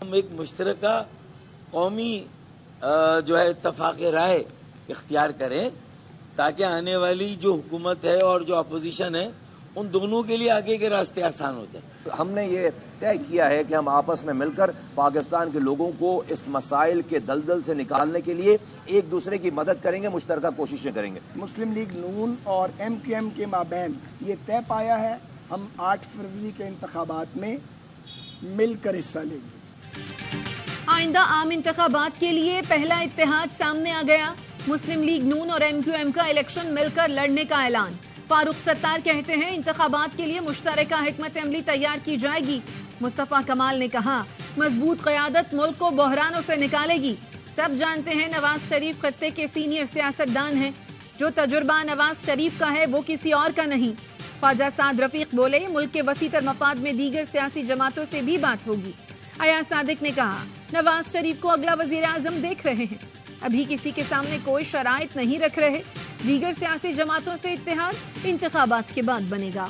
ہم ایک مشترکہ قومی جو ہے اتفاق رائے اختیار کریں تاکہ آنے والی جو حکومت ہے اور جو اپوزیشن ہے ان دونوں کے لیے آگے کے راستے آسان ہو جائیں. ہم نے یہ طے کیا ہے کہ ہم آپس میں مل کر پاکستان کے لوگوں کو اس مسائل کے دلدل سے نکالنے کے لیے ایک دوسرے کی مدد کریں گے, مشترکہ کوششیں کریں گے. مسلم لیگ نون اور MQM کے مابین یہ طے پایا ہے ہم 8 فروری کے انتخابات میں مل کر حصہ لیں گے. آئندہ عام انتخابات کے لیے پہلا اتحاد سامنے آ گیا. مسلم لیگ نون اور MQM کا الیکشن مل کر لڑنے کا اعلان. فاروق ستار کہتے ہیں انتخابات کے لیے مشترکہ حکمت عملی تیار کی جائے گی. مصطفیٰ کمال نے کہا مضبوط قیادت ملک کو بحرانوں سے نکالے گی. سب جانتے ہیں نواز شریف خطے کے سینئر سیاستدان ہیں. جو تجربہ نواز شریف کا ہے وہ کسی اور کا نہیں. خواجہ سعد رفیق بولے ملک کے وسیع تر مفاد میں دیگر سیاسی جماعتوں سے بھی بات ہوگی. ایاز صادق نے کہا نواز شریف کو اگلا وزیر اعظم دیکھ رہے ہیں, ابھی کسی کے سامنے کوئی شرائط نہیں رکھ رہے. دیگر سیاسی جماعتوں سے اتحاد انتخابات کے بعد بنے گا.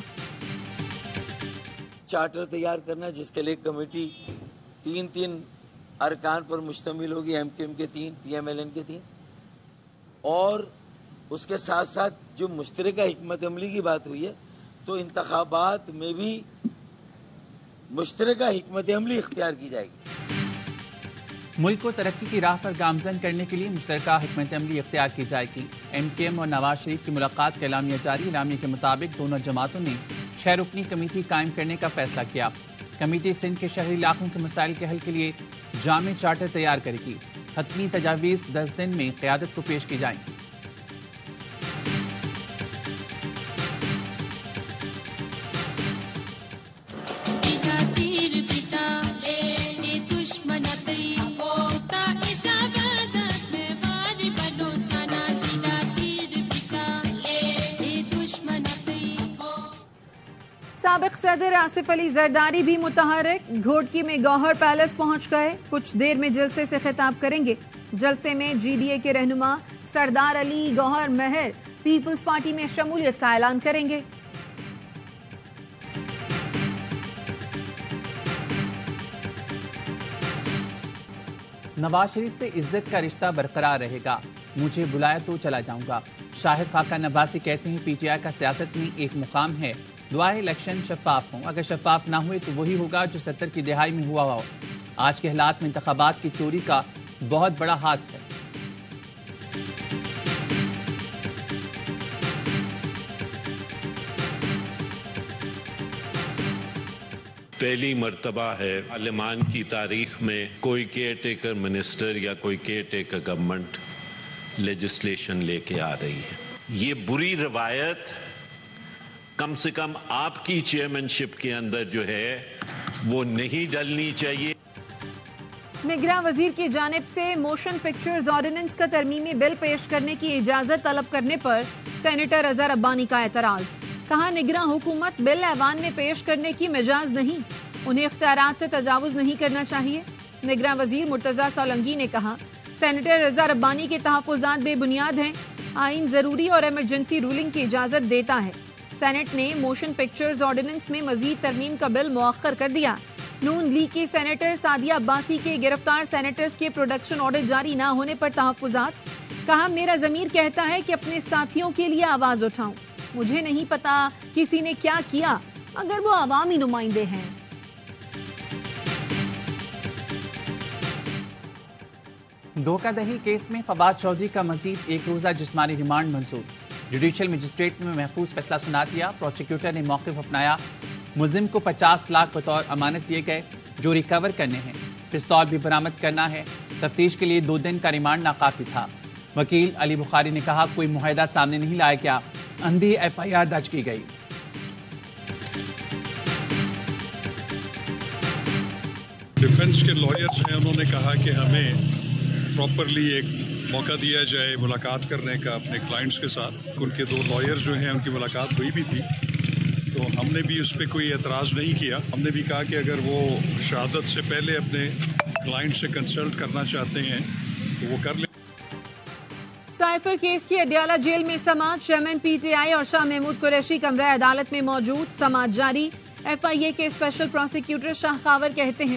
چارٹر تیار کرنا جس کے لیے کمیٹی 3 ارکان پر مشتمل ہوگی, MQM کے 3, PMLN کے 3, اور اس کے ساتھ ساتھ جو مشترکہ حکمت عملی کی بات ہوئی ہے تو انتخابات میں بھی مشترکہ حکمت عملی اختیار کی جائے گی. ملک کو ترقی کی راہ پر گامزن کرنے کے لیے مشترکہ حکمت عملی اختیار کی جائے گی. MQM اور نواز شریف کی ملاقات کا اعلامیہ جاری. اعلامیہ کے مطابق دونوں جماعتوں نے 6 رکنی کمیٹی قائم کرنے کا فیصلہ کیا. کمیٹی سندھ کے شہری علاقوں کے مسائل کے حل کے لیے جامع چارٹر تیار کرے گی. حتمی تجاویز 10 دن میں قیادت کو پیش کی جائیں گی. سابق صدر آصف علی زرداری بھی متحرک. گھوٹکی میں گوہر پیلس پہنچ گئے. کچھ دیر میں جلسے سے خطاب کریں گے. جلسے میں GDA کے رہنما سردار علی گوہر مہر پیپلز پارٹی میں شمولیت کا اعلان کریں گے. نواز شریف سے عزت کا رشتہ برقرار رہے گا. مجھے بلایا تو چلا جاؤں گا. شاہد خاقہ نباسی کہتے ہیں PTI کا سیاست میں ایک مقام ہے, دعائیں الیکشن شفاف ہوں. اگر شفاف نہ ہوئے تو وہی ہوگا جو 70 کی دہائی میں ہوا ہو. آج کے حالات میں انتخابات کی چوری کا بہت بڑا ہاتھ ہے. پہلی مرتبہ ہے پارلیمان کی تاریخ میں کوئی کیئر ٹیکر منسٹر یا کوئی کیئر ٹیکر گورنمنٹ لیجسلیشن لے کے آ رہی ہے. یہ بری روایت کم سے کم آپ کی چیئرمین شپ کے اندر جو ہے وہ نہیں ڈلنی چاہیے. نگراں وزیر کی جانب سے موشن پکچرز آرڈیننس کا ترمیمی بل پیش کرنے کی اجازت طلب کرنے پر سینیٹر اظہر ربانی کا اعتراض. کہا نگراں حکومت بل ایوان میں پیش کرنے کی مجاز نہیں, انہیں اختیارات سے تجاوز نہیں کرنا چاہیے. نگراں وزیر مرتضیٰ سولنگی نے کہا سینیٹر اظہر ربانی کے تحفظات بے بنیاد ہیں. آئین ضروری اور ایمرجنسی رولنگ کی اجازت دیتا ہے. سینٹ نے موشن پکچرز آرڈیننس میں مزید ترمیم کا بل مؤخر کر دیا. نون لیگ کی سینیٹر سعدیہ عباسی کے گرفتار سینیٹرز کے پروڈکشن آرڈر جاری نہ ہونے پر تحفظات. کہا میرا ضمیر کہتا ہے کہ اپنے ساتھیوں کے لیے آواز اٹھاؤں. مجھے نہیں پتا کسی نے کیا کیا اگر وہ عوامی نمائندے ہیں. دھوکہ دہی کیس میں فواد چودھری کا مزید 1 روزہ جسمانی ریمانڈ منظور. جوڈیشل مجسٹریٹ میں محفوظ فیصلہ سنا دیا. پروسیکیوٹر نے موقف اپنایا. ملزم کو 50 لاکھ بطور امانت دیے گئے جو ریکور کرنے ہیں. پستول بھی برآمد کرنا ہے. تفتیش کے لیے 2 دن کا ریمانڈ ناکافی تھا. وکیل علی بخاری نے کہا کوئی معاہدہ سامنے نہیں لایا گیا, اندھی FIR درج کی گئی. ڈیفنس کے لائرز ہیں, انہوں نے کہا کہ ہمیں پراپرلی ایک موقع دیا جائے ملاقات کرنے کا اپنے کلائنٹس کے ساتھ. ان کے 2 لائر جو ہیں ان کی ملاقات ہوئی بھی تھی, تو ہم نے بھی اس پہ کوئی اعتراض نہیں کیا. ہم نے بھی کہا کہ اگر وہ شہادت سے پہلے اپنے کلائنٹ سے کنسلٹ کرنا چاہتے ہیں تو وہ کر لیں. سائفر کیس کی اڈیالہ جیل میں سماعت. چیئرمین PTI اور شاہ محمود قریشی کمرہ عدالت میں موجود. سماعت جاری. FIA کے اسپیشل پروسیکیوٹر شاہ خاور کہتے ہیں